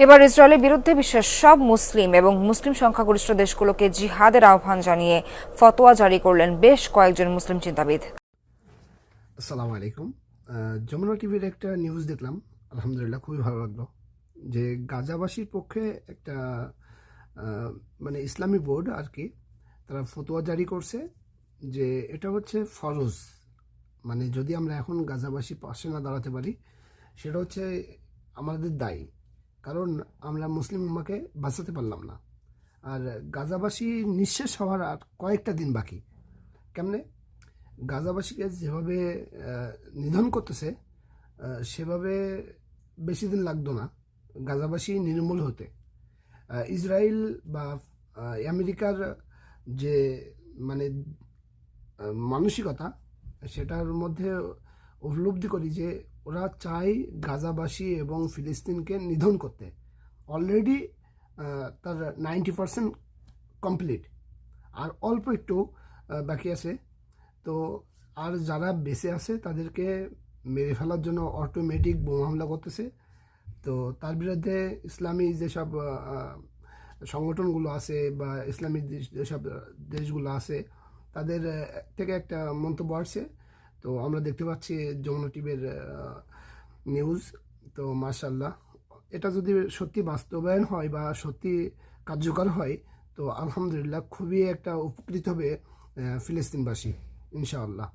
এবার ইসরায়েলের বিরুদ্ধে বিশ্বের সব মুসলিম এবং মুসলিম সংখ্যাগরিষ্ঠ দেশগুলোকে জিহাদের আহ্বান জানিয়ে ফতোয়া জারি করলেন বেশ কয়েকজন মুসলিম চিন্তাবিদ। আসসালামু আলাইকুম। যমুনা টিভির একটা নিউজ দেখলাম, আলহামদুলিল্লাহ খুবই ভালো লাগলো যে গাজাবাসীর পক্ষে একটা মানে ইসলামী বোর্ড আর কি, তারা ফতোয়া জারি করছে যে এটা হচ্ছে ফরজ। মানে যদি আমরা এখন গাজাবাসী পাশে না দাঁড়াতে পারি, সেটা হচ্ছে আমাদের দায়ী, কারণ আমরা মুসলিম উম্মাকে বাঁচাতে পারলাম না। আর গাজাবাসী নিঃশেষ হওয়ার আর কয়েকটা দিন বাকি। কেমনে? গাজাবাসীকে যেভাবে নিধন করতেছে, সেভাবে বেশি দিন লাগতো না গাজাবাসী নির্মূল হতে। ইসরায়েল বা আমেরিকার যে মানে মানসিকতা, সেটার মধ্যে উপলব্ধি করি যে ওরা চায় গাজাবাসী এবং ফিলিস্তিনকে নিধন করতে। অলরেডি তার 90% কমপ্লিট, আর অল্প একটু বাকি আছে। তো আর যারা বেঁচে আছে তাদেরকে মেরে ফেলার জন্য অটোমেটিক বোমা হামলা করতেছে। তো তার বিরুদ্ধে ইসলামী যেসব সংগঠনগুলো আছে বা ইসলামী যেসব দেশগুলো আছে, তাদের থেকে একটা মন্তব্য আসছে। তো আমরা দেখতে পাচ্ছি যমুনা টিভির নিউজ। তো মাশাআল্লাহ, এটা যদি সত্যি বাস্তবায়ন হয় বা সত্যি কার্যকর হয়, তো আলহামদুলিল্লাহ খুবই একটা উপকৃত হবে ফিলিস্তিনবাসী, ইনশাআল্লাহ।